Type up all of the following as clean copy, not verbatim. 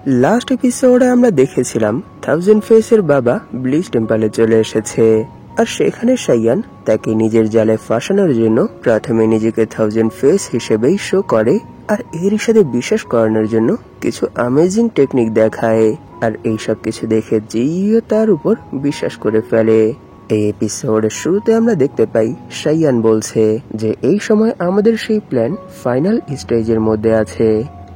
Last এপিসোডে আমরা দেখেছিলাম থাউজেন্ড ফেসের বাবা ব্লিচ টেম্পলে চলে এসেছে, আর সেখানে সাইয়ান তাকে নিজের জালে ফাঁসানোর জন্য প্রথমে নিজেকে থাউজেন্ড ফেস হিসেবেই শো করে, আর এর সাথে বিশ্বাস করানোর জন্য কিছু অ্যামেজিং টেকনিক দেখায়। আর এইসব কিছু দেখে জিও তার উপর বিশ্বাস করে ফেলে। এই এপিসোডের শুরুতে আমরা দেখতে পাই সাইয়ান বলছে যে এই সময় আমাদের সেই প্ল্যান ফাইনাল স্টেজের মধ্যে আছে,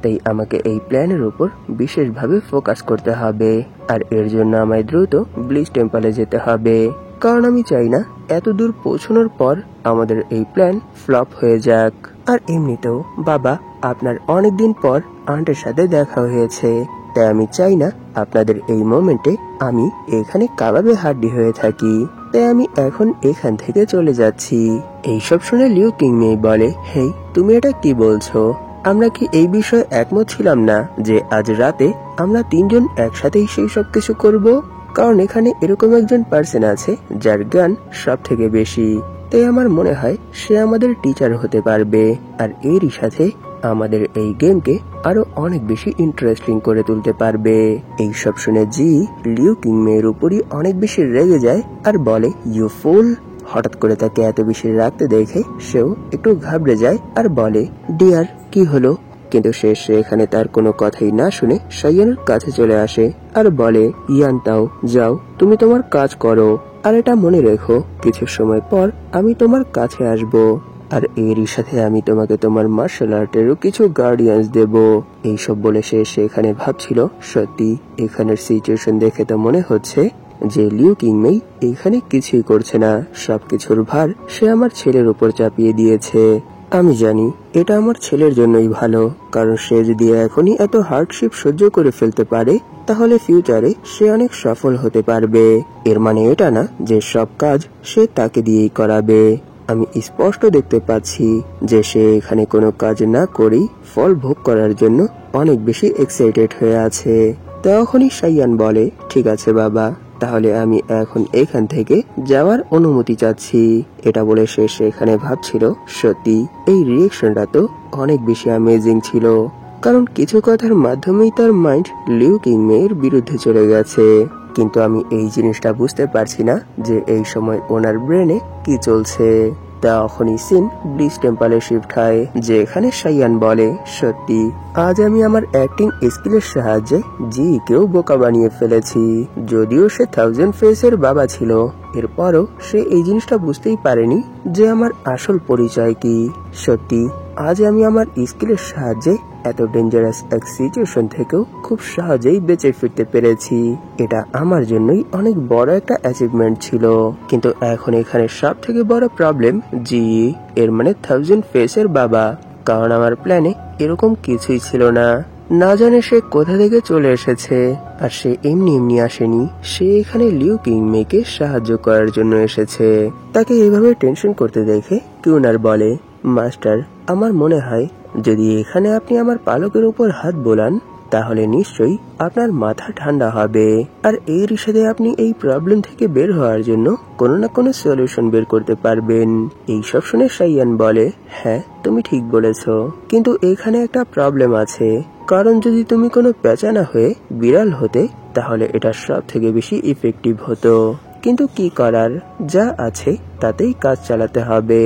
তাই আমাকে এই প্ল্যানের উপর বিশেষভাবে ফোকাস করতে হবে, আর এর জন্য আমায় দ্রুত ব্লিচ টেম্পলে যেতে হবে, কারণ আমি চাই না এত দূর পৌঁছানোর পর আমাদের এই প্ল্যান ফ্লপ হয়ে যাক। আর এমনিতেও বাবা, আপনার অনেকদিন পর আন্টের সাথে দেখা হয়েছে, তাই আমি চাই না আপনাদের এই মোমেন্টে আমি এখানে কাবাবে হাড্ডি হয়ে থাকি, তাই আমি এখন এখান থেকে চলে যাচ্ছি। এইসব শুনে লিউ কিংমেই বলে, হেই তুমি এটা কি বলছো? আমরা কি এই বিষয়ে একমত ছিলাম না যে আজ রাতে আমরা তিনজন একসাথেই সেই সব কিছু করব? কারণ এখানে এরকম একজন পার্সন আছে যার জ্ঞান সব থেকে বেশি, তাই আমার মনে হয় সে আমাদের টিচার হতে পারবে, আর এরই সাথে আমাদের এই গেমকে আরো অনেক বেশি ইন্টারেস্টিং করে তুলতে পারবে। এইসব শুনে জি লিউ কিংমের উপরই অনেক বেশি রেগে যায় আর বলে, ইউ ফুল। হঠাৎ করে তাকে এত বেশি রাখতে দেখে সেও একটু ঘাবড়ে যায় আর বলে, ডিয়ার কি হলো? কিন্তু সে এখানে তার কোনো কথাই না শুনে সাইয়ানের কাছে চলে আসে আর বলে, ইয়ানতাও যাও, তুমি তোমার কাজ করো, আর এটা মনে রেখো কিছু সময় পর আমি তোমার কাছে আসব, আর এরই সাথে আমি তোমাকে তোমার মার্শাল আর্টেরও কিছু গার্ডিয়ান্স দেব। এইসব বলে সে সেখানে ভাবছিল, সত্যি এখানের সিচুয়েশন দেখে তো মনে হচ্ছে যে লিউ কিংমেই এখানে কিছুই করছে না, সবকিছুর ভার সে আমার ছেলের উপর চাপিয়ে দিয়েছে। আমি জানি এটা আমার ছেলের জন্যই ভালো, কারণ সে যদি এখনই এত হার্ডশিপ সহ্য করে ফেলতে পারে তাহলে ফিউচারে সে অনেক সফল হতে পারবে। এর মানে এটা না যে সব কাজ সে তাকে দিয়েই করাবে। আমি স্পষ্ট দেখতে পাচ্ছি যে সে এখানে কোনো কাজ না করেই ফল ভোগ করার জন্য অনেক বেশি এক্সাইটেড হয়ে আছে। তখনই সাইয়ান বলে, ঠিক আছে বাবা, তাহলে আমি এখন এখান থেকে যাওয়ার অনুমতি চাচ্ছি। এটা বলে সে সেখানে ভাবছিল, সত্যি এই রিয়েকশনটা তো অনেক বেশি অ্যামেজিং ছিল, কারণ কিছু কথার মাধ্যমেই তার মাইন্ড লিউ কিংমের বিরুদ্ধে চলে গেছে। কিন্তু আমি এই জিনিসটা বুঝতে পারছি না যে এই সময় ওনার ব্রেনে কি চলছে। তখনই সিন ব্লিচ টেম্পলে শিফট হয়, যেখানে সাইয়ান বলে, সত্যি আজ আমি আমার অ্যাক্টিং স্কিলের সাহায্যে জি কেও বোকা বানিয়ে ফেলেছি। যদিও সে থাউজেন্ড ফেসের বাবা ছিল, এরপরও সে এই জিনিসটা বুঝতেই পারেনি যে আমার আসল পরিচয় কি। সত্যি আজ আমি আমার স্কিলের সাহায্যে এত ডেঞ্জারাস এক সিচুয়েশন থেকেও খুব সহজেই বেঁচে ফিরতে পেরেছি। এটা আমার জন্যই অনেক বড় একটা অ্যাচিভমেন্ট ছিল। কিন্তু এখন এখানে সব থেকে বড় প্রবলেম জি, এর মানে থাউজেন্ড ফেসের বাবা, কারণ আমার প্ল্যানে এরকম কিছুই ছিল না। না জানে সে কোথা থেকে চলে এসেছে, আর সে এমনি এমনি আসেনি, সে এখানে লিউ কিংমেকে সাহায্য করার জন্য এসেছে। তাকে এভাবে টেনশন করতে দেখে কিউনার বলে, মাস্টার আমার মনে হয় যদি এখানে আপনি আমার পালকের উপর হাত বোলান তাহলে নিশ্চয়ই আপনার মাথা ঠান্ডা হবে, আর এর সাথে আপনি এই প্রবলেম থেকে বের হওয়ার জন্য কোনো না কোনো সলিউশন বের করতে পারবেন। এইসব শুনে সাইয়ান বলে, হ্যাঁ তুমি ঠিক বলেছো, কিন্তু এখানে একটা প্রবলেম আছে, কারণ যদি তুমি কোনো পেঁচানা হয়ে বিড়াল হতে তাহলে এটা সব থেকে বেশি ইফেক্টিভ হতো, কিন্তু কি করার, যা আছে তাতেই কাজ চালাতে হবে।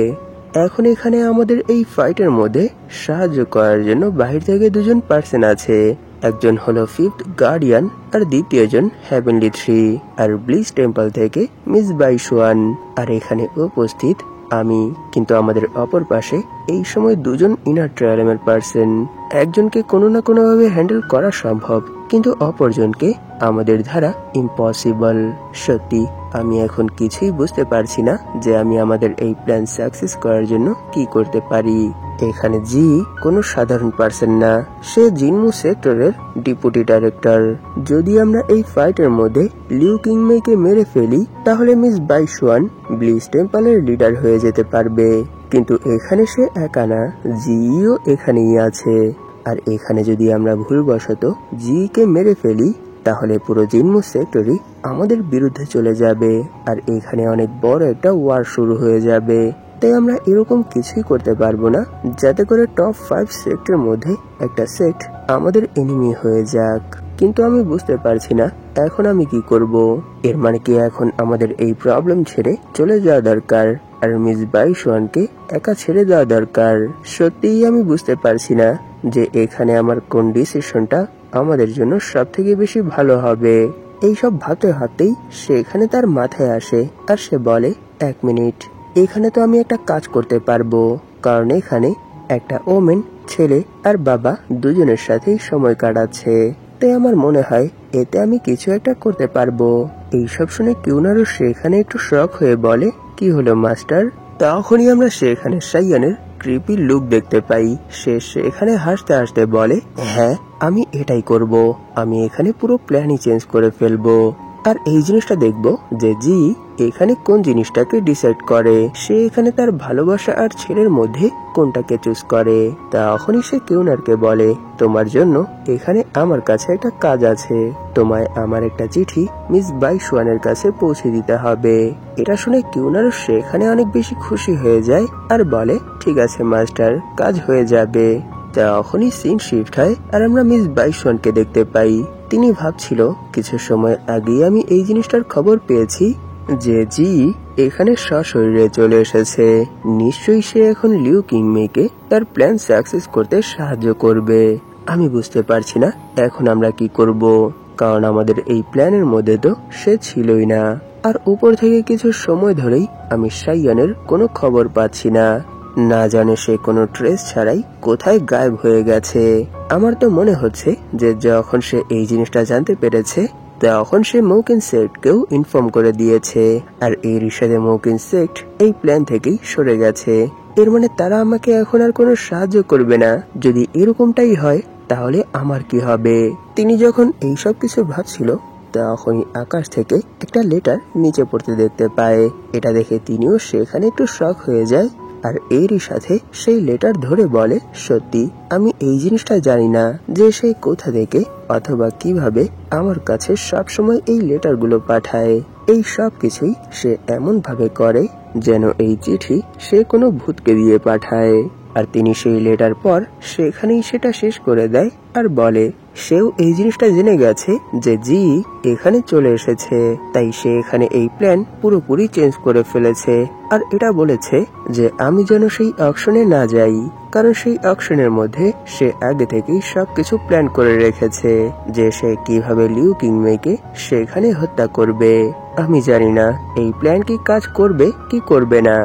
এখন এখানে আমাদের এই ফাইটের মধ্যে সাহায্য করার জন্য বাহির থেকে দুজন পার্সন আছে, একজন হলো ফিফথ গার্ডিয়ান আর দ্বিতীয়জন হেভেনলি 3, আর ব্লিচ টেম্পল থেকে মিস বাইশুয়ান, আর এখানে উপস্থিত আমি। কিন্তু আমাদের অপর পাশে এই সময় দুজন ইনার ট্রায়ালেমের পার্সন, একজনকে কোনো না কোনো ভাবে হ্যান্ডেল করা সম্ভব, কিন্তু অপরজনকে আমাদের দ্বারা ইম্পসিবল। সত্যি আমি এখন কিছুই বুঝতে পারছি না যে আমি আমাদের এই প্ল্যান সাকসেস করার জন্য কি করতে পারি। এখানে জি কোনো সাধারণ পার্সন না, সে জিনমু সেক্টরের ডেপুটি ডাইরেক্টর। যদি আমরা এই ফাইটের মধ্যে লিউ কিংমেকে মেরে ফেলি তাহলে মিস বাইশুয়ান ব্লিচ টেম্পলের লিডার হয়ে যেতে পারবে, কিন্তু এখানে সে একা না, জিও এখানেই আছে, আর এখানে যদি আমরা ভুলবশত জি কে মেরে ফেলি তাহলে পুরো জিনমু সেক্টরই আমাদের বিরুদ্ধে চলে যাবে, আর এখানে অনেক বড় একটা ওয়ার শুরু হয়ে যাবে। তাই আমরা এরকম কিছুই করতে পারবো না যাতে করে টপ 5 সেক্টরের মধ্যে একটা সেক্ট আমাদের এনিমি হয়ে যাক। কিন্তু আমি বুঝতে পারছি না এখন আমি কি করব। এর মানে কি এখন আমাদের এই প্রবলেম ছেড়ে চলে যাওয়া দরকার আর মিস বাইশুয়ানকে একা ছেড়ে দেওয়া দরকার? সত্যিই আমি বুঝতে পারছি না যে এখানে আমার কোন ডিসিশনটা আমাদের জন্য সব থেকে বেশি ভালো হবে। এইসব ভাবতে ভাবতেই সেখানে তার মাথায় আসে আর সে বলে, 1 মিনিট, এখানে তো আমি একটা কাজ করতে পারবো, কারণ এখানে একটা ওমেন ছেলে আর বাবা দুজনের সাথেই সময় কাটাচ্ছে। তাই আমার মনে হয় এতে আমি কিছু একটা করতে পারবো। এইসব শুনে কিউনারও সেখানে একটু শক হয়ে বলে, কি হলো মাস্টার? তখনই আমরা সেখানে সাইয়ানের ক্রিপি লুক দেখতে পাই। সে সেখানে হাসতে হাসতে বলে, হ্যাঁ আমি এটাই করব। আমি এখানে পুরো প্ল্যানই চেঞ্জ করে ফেলবো। আর এই জিনিসটা দেখবো যে জি এখানে কোন জিনিসটাকে ডিসাইড করে। সে এখানে তার ভালোবাসা আর ছেলের মধ্যে কোনটাকে চুজ করে। তখনই সে কিউনারকে বলে, তোমার জন্য এখানে আমার কাছে একটা কাজ আছে। তোমায় আমার একটা চিঠি মিস বাইশুয়ানের কাছে পৌঁছে দিতে হবে। এটা শুনে কিউনার সেখানে অনেক বেশি খুশি হয়ে যায় আর বলে, ঠিক আছে মাস্টার, কাজ হয়ে যাবে। তখনই সিন শিফট হয় আর আমরা মিস বাইশুয়ানকে দেখতে পাই। তিনি ভাবছিল, কিছু সময় আগেই আমি এই জিনিসটার খবর পেয়েছি যে জি এখানে সশরীরে চলে এসেছে। নিশ্চয়ই সে এখন লিউ কিংমেইকে তার প্ল্যান সাকসেস করতে সাহায্য করবে। আমি বুঝতে পারছি না এখন আমরা কি করব, কারণ আমাদের এই প্ল্যানের মধ্যে তো সে ছিলই না। আর উপর থেকে কিছু সময় ধরেই আমি সাইয়ানের কোনো খবর পাচ্ছি না। না জানে সে কোনো ট্রেস ছাড়াই কোথায় গায়েব হয়ে গেছে। আমার তো মনে হচ্ছে যে যখন সে এই জিনিসটা জানতে পেরেছে তখন সে মৌকিন সেক্টকেও ইনফর্ম করে দিয়েছে। আর এর সাথে মৌকিন সেক্ট এই প্ল্যান থেকেই সরে গেছে। এর মানে তারা আমাকে এখন আর কোনো সাহায্য করবে না। যদি এরকমটাই হয় তাহলে আমার কি হবে? তিনি যখন এইসব কিছু ভাবছিল তখনই আকাশ থেকে একটা লেটার নিচে পড়তে দেখতে পায়। এটা দেখে তিনিও সেখানে একটু শক হয়ে যায় আর এরই সাথে সেই লেটার ধরে বলে, সত্যি আমি এই জিনিসটা জানি না যে সে কোথা থেকে অথবা কিভাবে আমার কাছে সব সময় এই লেটারগুলো পাঠায়। এই সব কিছুই সে এমন ভাবে করে যেন এই চিঠি সে কোনো ভূতকে দিয়ে পাঠায়। আর তিনি সেই লেটার পর সেখানেই সেটা শেষ করে দেয় আর বলে, সেও এই জিনিসটা জেনে গেছে যে জি এখানে চলে এসেছে, তাই সে এখানে এই প্ল্যান পুরোপুরি চেঞ্জ করে ফেলেছে। আর এটা বলেছে যে আমি যেন সেই অকশনে না যাই, কারণ সেই অকশনের মধ্যে সে আগে থেকেই সবকিছু প্ল্যান করে রেখেছে যে সে কিভাবে লিউ কিংমেইকে সেখানে হত্যা করবে। আমি জানি না এই প্ল্যান কি কাজ করবে কি করবে না।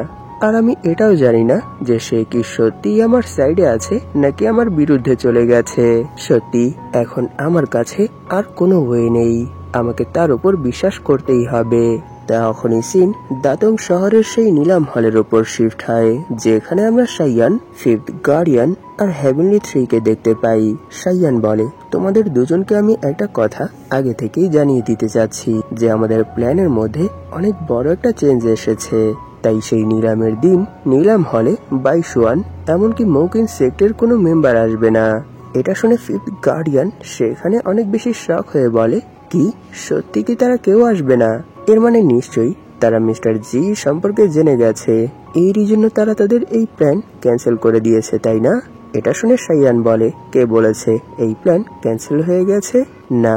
আর আমি এটাও জানি না যে সে কি সত্যি আমার সাইডে আছে নাকি আমার বিরুদ্ধে চলে গেছে। সত্যি এখন আমার কাছে আর কোনো ওয়ে নেই, আমাকে তার উপর বিশ্বাস করতেই হবে। তখনই সিন দাতং শহরের সেই নিলাম হলের উপর শিফট হয়, যেখানে আমরা সাইয়ান, ফিফথ গার্ডিয়ান আর হেভেনলি 3 কে দেখতে পাই। সাইয়ান বলে, তোমাদের দুজনকে আমি একটা কথা আগে থেকেই জানিয়ে দিতে চাচ্ছি যে আমাদের প্ল্যানের মধ্যে অনেক বড় একটা চেঞ্জ এসেছে। তাই সেই নিলামের দিন নিলাম হলে বাইশুয়ান এমনকি মৌকিন সেক্টের কোনো মেম্বার আসবে না। এটা শুনে ফিফথ গার্ডিয়ান সেখানে অনেক বেশি শক হয়ে বলে, কি সত্যি কি তারা কেউ আসবে না? এর মানে নিশ্চয়ই তারা মিস্টার জি সম্পর্কে জেনে গেছে, এরই জন্য তারা তাদের এই প্ল্যান ক্যান্সেল করে দিয়েছে, তাই না? এটা শুনে সাইয়ান বলে, কে বলেছে এই প্ল্যান ক্যান্সেল হয়ে গেছে? না,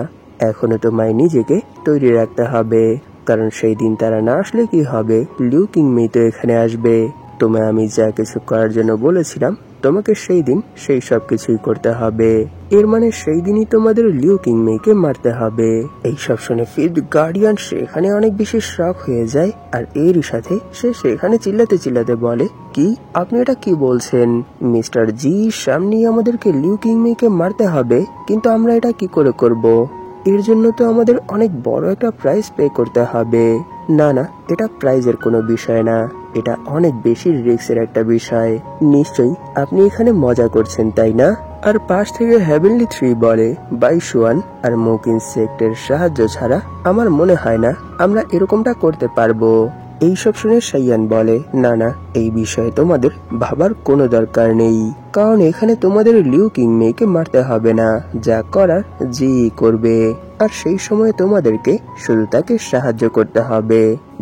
এখনো তোমায় নিজেকে তৈরি রাখতে হবে, কারণ সেই দিন তারা না আসলে কি হবে, লিউ কিংমেই তো এখানে আসবে। তোমায় আমি যা কিছু করার জন্য বলেছিলাম তোমাকে সেই দিন সেই সব কিছুই করতে হবে। এর মানে সেই দিনই তোমাদের লিউ কিংমেইকে মারতে হবে। এই সব শুনে ফিফথ গার্ডিয়ান সেখানে অনেক বেশি শক হয়ে যায় আর এরই সাথে সে সেখানে চিল্লাতে চিল্লাতে বলে, কি আপনি এটা কি বলছেন? মিস্টার জি সামনেই আমাদেরকে লিউ কিংমেইকে মারতে হবে, কিন্তু আমরা এটা কি করে করব? এর জন্য তো আমাদের অনেক বড় একটা প্রাইস পে করতে হবে। না না, এটা প্রাইজের কোনো বিষয় না, এটা অনেক বেশি রিস্কের একটা বিষয়। নিশ্চয়ই আপনি এখানে মজা করছেন, তাই না? আর পাশ থেকে হেভেনলি 3 বলে, বাইশুয়ান আর মৌকিন সেক্টের সাহায্য ছাড়া আমার মনে হয় না আমরা এরকমটা করতে পারবো। এইসব শুনে সাইয়ান বলে, না না, এই বিষয়ে তোমাদের ভাবার কোনো দরকার নেই, কারণ এখানে তোমাদের লিউ কিংমেইকে মারতে হবে না, যা করার জি করবে। আর সেই সময় তোমাদেরকে শুধু তাকে সাহায্য করতে হবে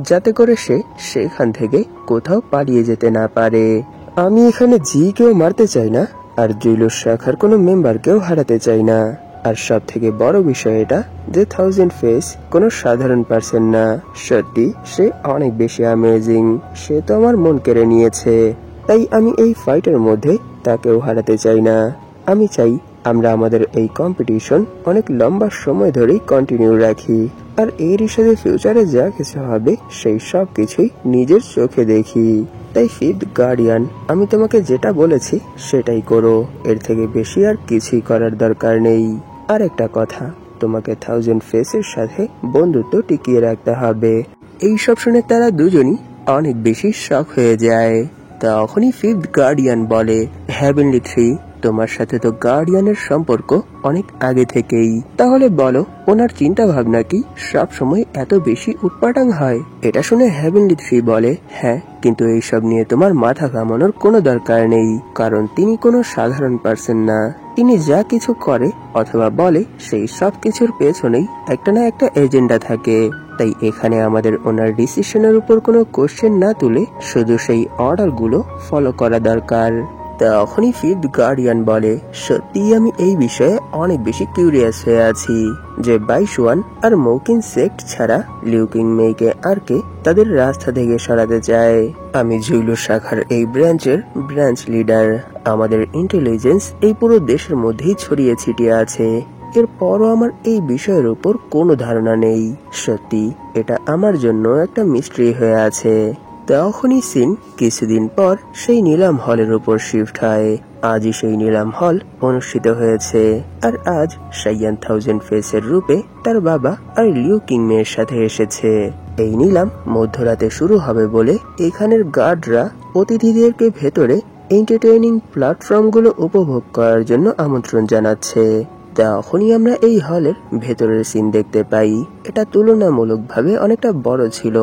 যাতে করে সে সেখান থেকে কোথাও পালিয়ে যেতে না পারে। আমি এখানে জি কেও মারতে চাই না আর জুইলুস শাখার কোনো মেম্বারকেও হারাতে চাই না। আর সব থেকে বড় বিষয় এটা যে থাউজেন্ড ফেস কোনো সাধারণ পার্সন না, সত্যি সে অনেক বেশি অ্যামেজিং। সে তো আমার মন কেড়ে নিয়েছে, তাই আমি এই ফাইটের মধ্যে তাকেও হারাতে চাই না। আমি চাই আমরা আমাদের এই কম্পিটিশন অনেক লম্বা সময় ধরেই কন্টিনিউ রাখি, আর এরই সাথে ফিউচারে যা কিছু হবে সেই সব কিছুই নিজের চোখে দেখি। তাই ফিফথ গার্ডিয়ান, আমি তোমাকে যেটা বলেছি সেটাই করো, এর থেকে বেশি আর কিছুই করার দরকার নেই। আর একটা কথা, তোমাকে থাউজেন্ড ফেসের সাথে বন্ধুত্ব টিকিয়ে রাখতে হবে। এইসব শুনে তারা দুজনই অনেক বেশি শক হয়ে যায়। তখনই ফিফথ গার্ডিয়ান বলে, হেভেনলি 3, তোমার সাথে তো গার্ডিয়ানের সম্পর্ক অনেক আগে থেকেই, তাহলে বলো ওনার চিন্তা ভাবনা কি সব সময় এত বেশি উৎপাটাং হয়? এটা শুনে হেভেনলি 3 বলে, হ্যাঁ, কিন্তু এইসব নিয়ে তোমার মাথা ঘামানোর কোনো দরকার নেই, কারণ তিনি কোনো সাধারণ পার্সন না। তিনি যা কিছু করে অথবা বলে সেই সব কিছুর পেছনেই একটা না একটা এজেন্ডা থাকে। তাই এখানে আমাদের ওনার ডিসিশনের উপর কোনো কোশ্চেন না তুলে শুধু সেই অর্ডার গুলো ফলো করা দরকার। তখনই ফিফথ গার্ডিয়ান বলে, সত্যি আমি এই বিষয়ে অনেক বেশি কিউরিয়াস হয়ে আছি যে বাইশুয়ান আর মৌকিন সেক্ট ছাড়া লিউকিং মেইকে আর কে তাদের রাস্তা থেকে সরাতে চায়। আমি জুইলু শাখার এই ব্রাঞ্চের ব্রাঞ্চ লিডার। আমাদের ইন্টেলিজেন্স এই পুরো দেশের মধ্যেই ছড়িয়ে ছিটিয়ে আছে, এরপরও আমার এই বিষয়ের উপর কোনো ধারণা নেই। সত্যি এটা আমার জন্য একটা মিস্ট্রি হয়ে আছে। তখনই সিন কিছুদিন পর সেই নিলাম হলের উপর শিফট হয়। আজই সেই নিলাম হল অনুষ্ঠিত হয়েছে, আর আজ শাইয়ান থাউজেন্ড ফেসের রূপে তার বাবা আর লিউ কিং মেয়ের সাথে এসেছে। এই নিলাম মধ্যরাতে শুরু হবে বলে এখানের গার্ডরা অতিথিদেরকে ভেতরে এন্টারটেইনিং প্ল্যাটফর্মগুলো উপভোগ করার জন্য আমন্ত্রণ জানাচ্ছে। তখনই আমরা এই হলের ভেতরের সিন দেখতে পাই। এটা তুলনামূলকভাবে অনেকটা বড় ছিল,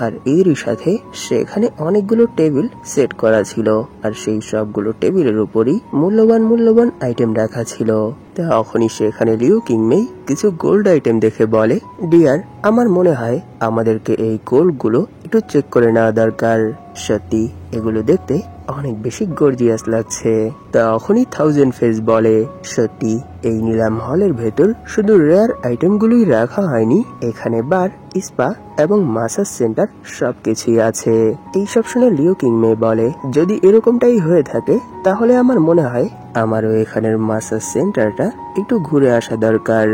আর এরই সাথে সেখানে অনেকগুলো টেবিল সেট করা ছিল, আর সেই সবগুলো টেবিলের উপরই মূল্যবান আইটেম রাখা ছিল। তখনই সেখানে লিউ কিং মেই কিছু গোল্ড আইটেম দেখে বলে, ডিয়ার, আমার মনে হয় আমাদেরকে এই গোল্ড গুলো একটু চেক করে নেওয়া দরকার। সত্যি এগুলো দেখতে অনেক বেশি গর্জিয়াস লাগছে। তখনই থাউজেন্ড ফেস বলে, সত্যি এই নিলাম হলের ভেতর শুধু রেয়ার আইটেম গুলোই রাখা হয়নি, এখানে বার, স্পা এবং মাসাজ সেন্টার সবকিছুই আছে। এইসব শুনে লিউ কিং মে বলে, যদি এরকমটাই হয়ে থাকে তাহলে আমার মনে হয় আমারও এখানের মাসাজ সেন্টারটা একটু ঘুরে আসা দরকার।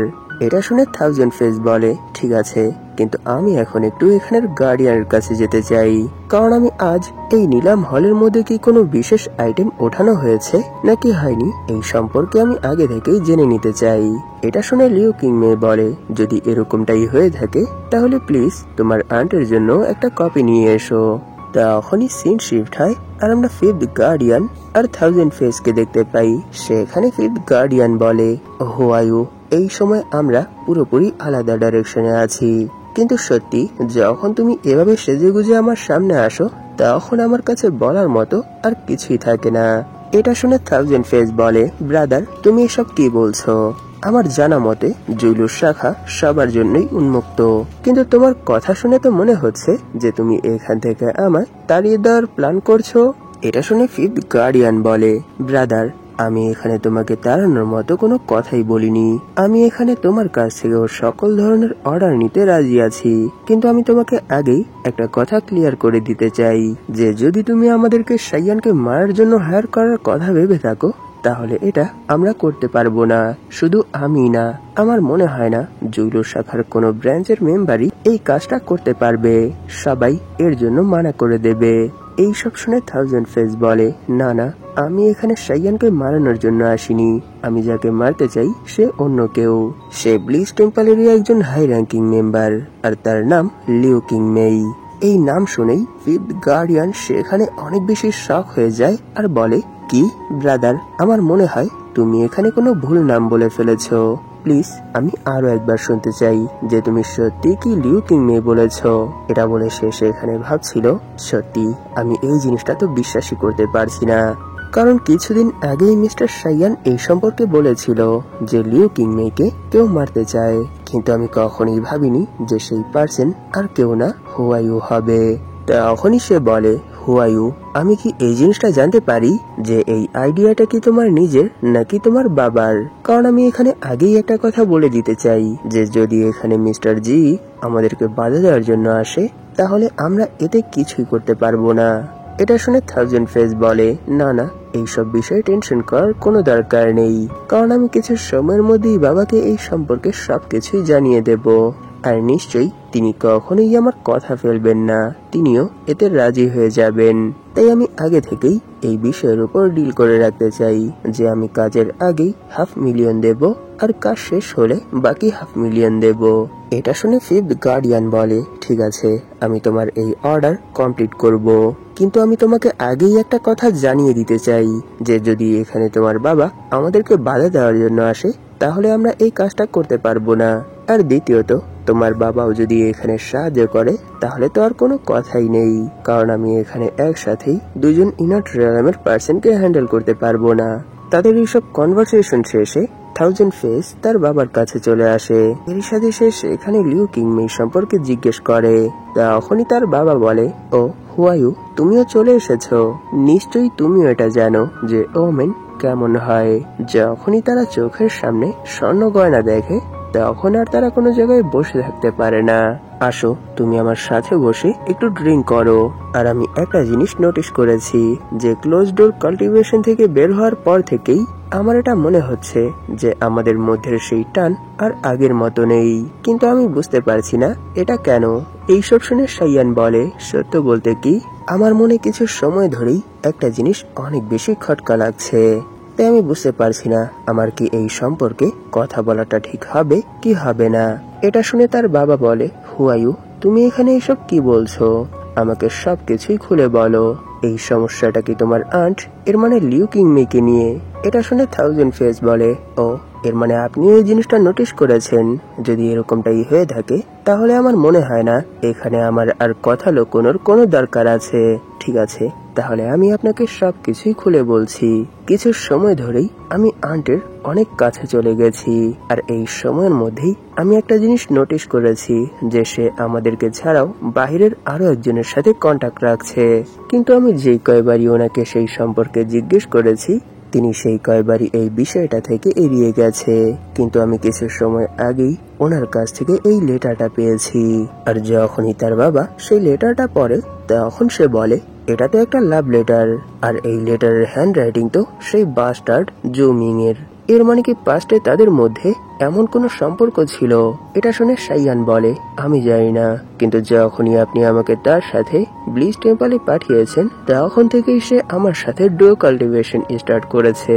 এটা শুনে থাউজেন্ড ফেস বলে, ঠিক আছে, কিন্তু আমি এখন একটু এখানের গার্ডিয়ানের কাছে যেতে চাই, কারণ আমি আজ এই নিলাম হলের মধ্যে কি কোনো বিশেষ আইটেম ওঠানো হয়েছে নাকি হয়নি এই সম্পর্কে আমি আগে থেকেই জেনে নিতে চাই। এটা শুনে লিউ কিং মে বলে, যদি এরকমটাই হয়ে থাকে তাহলে প্লিজ তোমার আন্টের জন্য একটা কপি নিয়ে এসো। তখনই সিন শিফট হয়, আর আমরা ফিফথ গার্ডিয়ান আর থাউজেন্ড ফেস কে দেখতে পাই। সেখানে ফিফথ গার্ডিয়ান বলে, হু আর ইউ? এই সময় আমরা পুরোপুরি আলাদা ডাইরেকশনে আছি, কিন্তু সত্যি যখন তুমি এভাবে সেজেগুজে আমার সামনে আসো তখন আমার কাছে বলার মতো আর কিছুই থাকে না। এটা শুনে থাউজেন্ড ফেস বলে, ব্রাদার, তুমি এসব কি বলছো? আমার জানা মতে জুইলুর শাখা সবার জন্যই উন্মুক্ত, কিন্তু তোমার কথা শুনে তো মনে হচ্ছে যে তুমি এখান থেকে আমায় তাড়িয়ে দেওয়ার প্ল্যান করছো। এটা শুনে ফিফথ গার্ডিয়ান বলে, ব্রাদার, আমি এখানে তোমাকে তাড়ানোর মতো কোনো কথাই বলিনি। আমি এখানে তোমার কাছ থেকে সকল ধরনের অর্ডার নিতে রাজি আছি, কিন্তু আমি তোমাকে আগেই একটা কথা ক্লিয়ার করে দিতে চাই যে যদি তুমি আমাদেরকে শাইয়ানকে মারার জন্য হায়ার করার কথা ভেবে থাকো তাহলে এটা আমরা করতে পারবো না। শুধু আমি না, আমার মনে হয় না জুইলুর শাখার কোনো ব্রাঞ্চের মেম্বারই এই কাজটা করতে পারবে। সবাই এর জন্য মানা করে দেবে। এইসব শুনে থাউজেন্ড ফেস বলে, না না, আমি এখানে শাইয়ানকে মারানোর জন্য আসিনি। আমি যাকে মারতে চাই সে অন্য কেউ। সে ব্লিচ টেম্পলেরই একজন হাই র্যাঙ্কিং মেম্বার, আর তার নাম লিউ কিং মেই। এই নাম শুনেই ফিফথ গার্ডিয়ান সেখানে অনেক বেশি শক হয়ে যায় আর বলে, কি ব্রাদার, আমার মনে হয় তুমি এখানে কোনো ভুল নাম বলে ফেলেছো। প্লিজ আমি আরো একবার শুনতে চাই যে তুমি সত্যি কি লিউ কিং মে বলেছো। এটা বলে সে সেখানে ভাবছিল, সত্যি আমি এই জিনিসটা তো বিশ্বাসই করতে পারছি না, কারণ কিছুদিন আগেই মিস্টার শাইয়ান এই সম্পর্কে বলেছিল যে লিউ কিং মেকে কেউ মারতে চায়, কিন্তু আমি কখনোই ভাবিনি যে সেই পার্সন আর কেউ না হু আর ইউ হবে। তখনই সে বলে, হু আর ইউ? আমি কি এই জিনিসটা জানতে পারি যে এই আইডিয়াটা কি তোমার নিজের নাকি তোমার বাবার? কারণ আমি এখানে আগেই একটা কথা বলে দিতে চাই যে যদি এখানে মিস্টার জি আমাদেরকে বাধা দেওয়ার জন্য আসে তাহলে আমরা এতে কিছুই করতে পারবো না। এটা শুনে থাউজেন্ড ফেস বলে, না না, এইসব বিষয়ে টেনশন করার কোনো দরকার নেই, কারণ আমি কিছু সময়ের মধ্যেই বাবাকে এই সম্পর্কে সবকিছুই জানিয়ে দেব। আর নিশ্চয়ই তিনি কখনোই আমার কথা ফেলবেন না, তিনিও এতে রাজি হয়ে যাবেন। তাই আমি আগে থেকেই এই বিষয়ের উপর ডিল করে রাখতে চাই যে আমি কাজের আগেই $500,000 দেব আর কাজ শেষ হলে বাকি $500,000 দেব। এটা শুনে ফিফথ গার্ডিয়ান বলে, ঠিক আছে, আমি তোমার এই অর্ডার কমপ্লিট করব, কিন্তু আমি তোমাকে আগেই একটা কথা জানিয়ে দিতে চাই যে যদি এখানে তোমার বাবা আমাদেরকে বাধা দেওয়ার জন্য আসে তাহলে আমরা এই কাজটা করতে পারবো না। আর দ্বিতীয়ত, তোমার বাবাও যদি এখানে সাহায্য করে তাহলে তো আর কোনো কথাই নেই, কারণ আমি এখানে একসাথেই দুজন ইনার রিয়ালের পার্সনকে হ্যান্ডেল করতে পারবো না। তাদের এইসব কনভারসেশন শেষে থাউজেন্ড ফেস তার বাবার কাছে চলে আসে। এর সাথে সে সেখানে লিউ কিংমে সম্পর্কে জিজ্ঞেস করে। তখনই তার বাবা বলে, ও হু আর ইউ, তুমিও চলে এসেছো, নিশ্চয়ই তুমিও এটা জানো যে ওমেন কেমন হয়। যখনই তারা চোখের সামনে স্বর্ণ গয়না দেখে তখন আর তারা কোনো জায়গায় বসে থাকতে পারে না। আসো, তুমি আমার সাথে বসে একটু ড্রিঙ্ক করো। আর আমি একটা জিনিস নোটিস করেছি যে ক্লোজ ডোর কাল্টিভেশন থেকে বের হওয়ার পর থেকেই আমার এটা মনে হচ্ছে যে আমাদের মধ্যে সেই টান আর আগের মতো নেই, কিন্তু আমি বুঝতে পারছি না এটা কেন। এইসব শুনে সাইয়ান বলে, সত্য বলতে কি, আমার মনে কিছু সময় ধরেই একটা জিনিস অনেক বেশি খটকা লাগছে, তাই আমি বুঝতে পারছি না আমার কি এই সম্পর্কে কথা বলাটা ঠিক হবে কি হবে না। এটা শুনে তার বাবা বলে, হু আর ইউ, তুমি এখানে এসব কি বলছো? আমাকে সবকিছুই খুলে বলো। এই সমস্যাটা কি তোমার আন্ট, এর মানে লিউ কিংমেকে নিয়ে? এটা শুনে থাউজেন্ড ফেস বলে, ও, এর মানে আপনি এই জিনিসটা নোটিস করেছেন? যদি এরকমটাই হয়ে থাকে তাহলে আমার মনে হয় না এখানে আমার আর কথা লুকোনোর কোনো দরকার আছে। ঠিক আছে, তাহলে আমি আপনাকে সবকিছুই খুলে বলছি। কিছু সময় ধরেই আমি আন্টের অনেক কাছে চলে গেছি, আর এই সময়ের মধ্যেই আমি একটা জিনিস নোটিস করেছি যে সে আমাদেরকে ছাড়াও বাহিরের আরো একজনের সাথে কন্টাক্ট রাখছে। কিন্তু আমি যেই কয়বারই ওনাকে সেই সম্পর্কে জিজ্ঞেস করেছি তিনি সেই কয়বারই এই বিষয়টা থেকে এড়িয়ে গেছে। কিন্তু আমি কিছু সময় আগেই ওনার কাছ থেকে এই লেটারটা পেয়েছি, আর যখনই তার বাবা সেই লেটারটা পড়ে তখন সে বলে, এটা তো একটা লাভ লেটার, আর এই লেটারের হ্যান্ড রাইটিং তো সেই বাস্টার্ড জো মিং এর। এর মানে কি পাস্টে তাদের মধ্যে এমন কোন সম্পর্ক ছিল? এটা শুনে সাইয়ান বলে, আমি জানি না, কিন্তু যখনই আপনি আমাকে তার সাথে ব্লিচ টেম্পলে পাঠিয়েছেন তখন থেকেই সে আমার সাথে ডো কাল্টিভেশন স্টার্ট করেছে।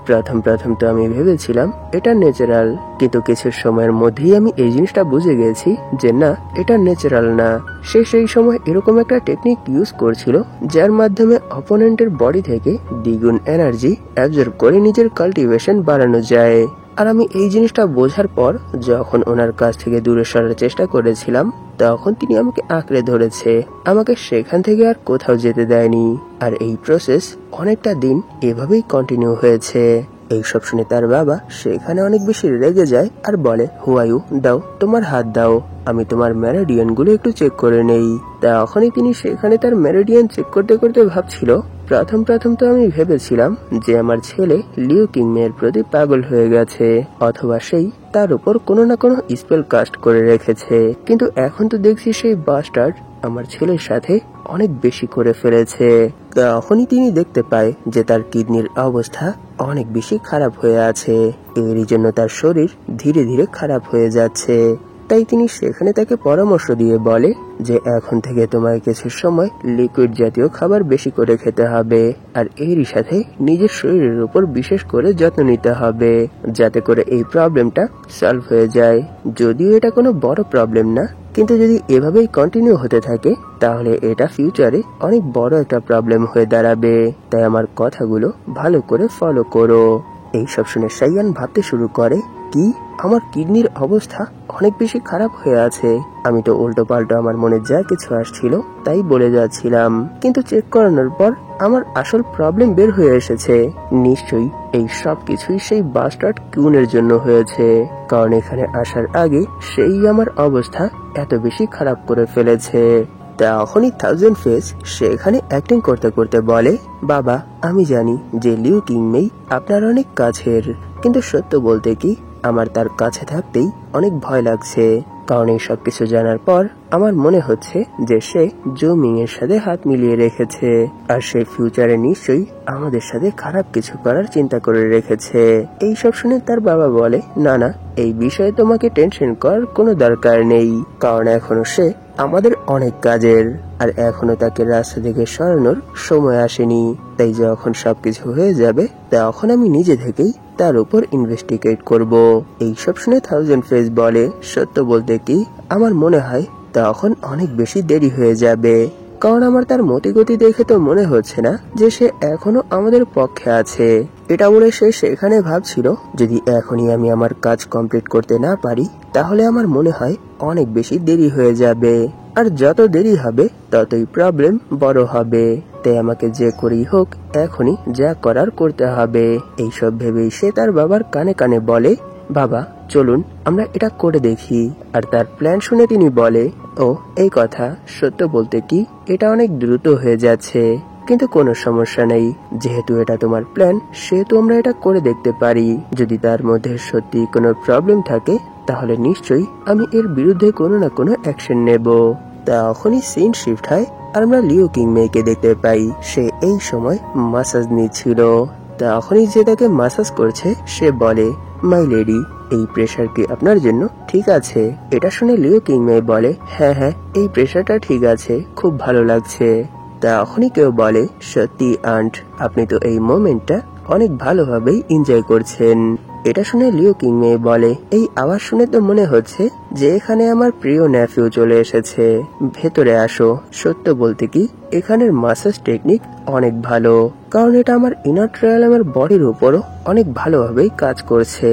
প্রথম তো আমি ভেবেছিলাম এটা ন্যাচারাল, কিন্তু কিছু সময়ের মধ্যেই আমি এই জিনিসটা বুঝে গেছি যে না, এটা ন্যাচারাল না। সে সেই সময় এরকম একটা টেকনিক ইউজ করছিল যার মাধ্যমে অপোনেন্টের বডি থেকে দ্বিগুণ এনার্জি অ্যাবজর্ব করে নিজের কাল্টিভেশন বাড়ানো যায়। আর আমি এই জিনিসটা বোঝার পর যখন ওনার কাছ থেকে দূরে সরার চেষ্টা করেছিলাম তখন তিনি আমাকে আঁকড়ে ধরেছে, আমাকে সেখান থেকে আর কোথাও যেতে দেয়নি। আর এই প্রসেস অনেকটা দিন এভাবেই কন্টিনিউ হয়েছে। এইসব শুনে তার বাবা সেখানে অনেক বেশি রেগে যায় আর বলে, হু আর ইউ, দাও তোমার হাত দাও, আমি তোমার মেরিডিয়ান গুলো একটু চেক করে নেই। তখনই তিনি সেখানে তার মেরিডিয়ান চেক করতে করতে ভাবছিল, প্রথম তো আমি ভেবেছিলাম যে আমার ছেলে লিউ কিংমের প্রতি পাগল হয়ে গেছে, অথবা সেই তার উপর কোনো না কোনো স্পেল কাস্ট করে রেখেছে, কিন্তু এখন তো দেখছি সেই বাস্টার্ড আমার ছেলের সাথে অনেক বেশি করে ফেলেছে। তখনই তিনি দেখতে পায় যে তার কিডনির অবস্থা অনেক বেশি খারাপ হয়ে আছে, এরই জন্য তার শরীর ধীরে ধীরে খারাপ হয়ে যাচ্ছে। তাই তিনি সেখানে তাকে পরামর্শ দিয়ে বলে যে এখন থেকে তোমায় কিছু সময় লিকুইড জাতীয় খাবার বেশি করে খেতে হবে, আর এরই সাথে নিজের শরীরের উপর বিশেষ করে যত্ন নিতে হবে যাতে করে এই প্রবলেমটা সলভ হয়ে যায়। যদিও এটা কোনো বড় প্রবলেম না, কিন্তু যদি এভাবেই কন্টিনিউ হতে থাকে তাহলে এটা ফিউচারে অনেক বড় একটা প্রবলেম হয়ে দাঁড়াবে। তাই আমার কথাগুলো ভালো করে ফলো করো। এইসব শুনে সাইয়ান ভাবতে শুরু করে, কি, আমার কিডনির অবস্থা অনেক বেশি খারাপ হয়ে আছে? আমি তো উল্টো পাল্টো আমার মনে যা কিছু আসছিল তাই বলে যাচ্ছিলাম, কিন্তু চেক করানোর পর আমার আসল প্রবলেম বের হয়ে এসেছে। নিশ্চয়ই এই সব কিছুই সেই বাস্টার্ড কিউনের জন্য হয়েছে, কারণ এখানে আসার আগে সেই আমার অবস্থা এত বেশি খারাপ করে ফেলেছে। তখনই থাউজেন্ড ফেস সেখানে অ্যাক্টিং করতে করতে বলে, বাবা আমি জানি যে লিউ কিংমেই আপনার অনেক কাছের, কিন্তু সত্য বলতে কি আমার তার কাছে থাকতেই অনেক ভয় লাগছে। কারণ এই সবকিছু জানার পর আমার মনে হচ্ছে যে সে জো মিং এর সাথে হাত মিলিয়ে রেখেছে, আর সে ফিউচারে নিশ্চয়ই আমাদের সাথে খারাপ কিছু করার চিন্তা করে রেখেছে। এই সব শুনে তার বাবা বলে, না না, এই বিষয়ে তোমাকে টেনশন করার কোনো দরকার নেই, কারণ এখনো সে আমাদের অনেক কাজের, আর এখনো তাকে রাস্তা থেকে সরানোর সময় আসেনি। তাই যখন সবকিছু হয়ে যাবে তখন আমি নিজে থেকেই তার উপর ইনভেস্টিগেট করব। এইসব শুনে থাউজেন্ড ফেস বলে, সত্য বলতে কি আমার মনে হয় তখন অনেক বেশি দেরি হয়ে যাবে, কারণ আমার তার মতিগতি দেখে তো মনে হচ্ছে না যে সে এখনো আমাদের পক্ষে আছে। এটা বলে সে সেখানে ভাবছিল, যদি এখনই আমি আমার কাজ কমপ্লিট করতে না পারি তাহলে আমার মনে হয় অনেক বেশি দেরি হয়ে যাবে, আর যত দেরি হবে ততই প্রবলেম বড় হবে। তাই আমাকে যে করেই হোক এখনই যা করার করতে হবে। এইসব ভেবেই সে তার বাবার কানে কানে বলে, বাবা চলুন আমরা এটা করে দেখি। আর তার প্ল্যান শুনে তিনি বলে, ও এই কথা, সত্য বলতে কি এটা অনেক দ্রুত হয়ে যাচ্ছে, কিন্তু কোনো সমস্যা নেই, যেহেতু এটা তোমার প্ল্যান সেহেতু আমরা এটা করে দেখতে পারি। যদি তার মধ্যে সত্যি কোনো প্রবলেম থাকে তাহলে নিশ্চয়ই আমি এর বিরুদ্ধে কোনো না কোনো অ্যাকশন নেব। তখনই সিন শিফট হয় আর আমরা লিউ কিংমেইকে দেখতে পাই। সে এই সময় মাসাজ নিচ্ছিল। তখনই যে তাকে মাসাজ করছে সে বলে, মাই লেডি, এই প্রেসার কি আপনার জন্য ঠিক আছে? এটা শুনে লিউ কিংমেই বলে, হ্যাঁ হ্যাঁ, এই প্রেসারটা ঠিক আছে, খুব ভালো লাগছে। তখনই কেউ বলে, সত্যি আন্ট, আপনি তো এই মোমেন্টটা অনেক ভালোভাবেই এনজয় করছেন। এটা শুনে লিউ কিংমেই বলে, এই আওয়াজ শুনে তো মনে হচ্ছে যে এখানে আমার প্রিয় নেফিউ চলে এসেছে, ভেতরে আসো। সত্য বলতে কি এখানের মাসাজ টেকনিক অনেক ভালো, কারণ এটা আমার ইনার ট্রায়াল আমার বডির উপরও অনেক ভালোভাবেই কাজ করছে।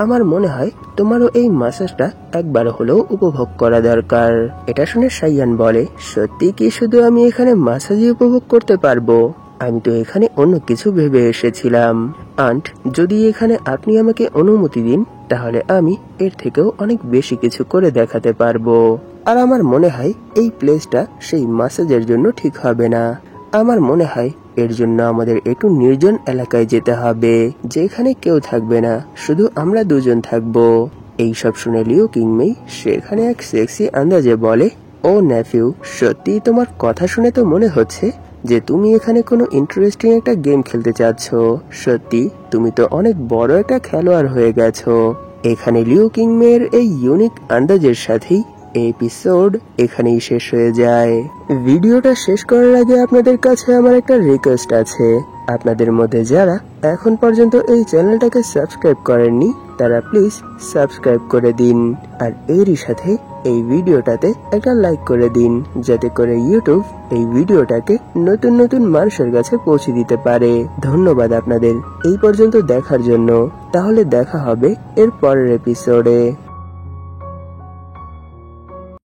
আমার মনে হয় তোমারও এই মাসাজটা একবার হলেও উপভোগ করা দরকার। এটা শুনে সাইয়ান বলে, সত্যি কি শুধু আমি এখানে মাসাজই উপভোগ করতে পারবো? আমি তো এখানে অন্য কিছু ভেবে এসেছিলাম। আন্ট, যদি এখানে আপনি আমাকে অনুমতি দিন তাহলে আমি এর থেকেও অনেক বেশি কিছু করে দেখাতে পারবো। আর আমার মনে হয় এই প্লেসটা সেই মাসাজের জন্য ঠিক হবে না। আমার মনে হয় এর জন্য আমাদের একটু নির্জন এলাকায় যেতে হবে, যেখানে কেউ থাকবে না, শুধু আমরা দুজন থাকবো। এইসব শুনে লিউ কিংমেই সেখানে এক সেক্সি আন্দাজে বলে, ও নেফিউ, সত্যি তোমার কথা শুনে তো মনে হচ্ছে যে তুমি এখানে কোনো ইন্টারেস্টিং একটা গেম খেলতে চাচ্ছ। সত্যি তুমি তো অনেক বড় একটা খেলোয়াড় হয়ে গেছো। এখানে লিউ কিংমের এই ইউনিক আন্দাজের সাথেই এপিসোড এখানেই শেষ হয়ে যায়। ভিডিওটা শেষ করার আগে আপনাদের কাছে আমার একটা রিকোয়েস্ট আছে। আপনাদের মধ্যে যারা এখন পর্যন্ত এই চ্যানেলটাকে সাবস্ক্রাইব করেননি তারা প্লিজ সাবস্ক্রাইব করে দিন, আর এরই সাথে এই ভিডিওটাতে একটা লাইক করে দিন, যাতে করে ইউটিউব এই ভিডিওটাকে নতুন নতুন মানুষের কাছে পৌঁছে দিতে পারে। ধন্যবাদ আপনাদের এই পর্যন্ত দেখার জন্য। তাহলে দেখা হবে এর পরের এপিসোডে।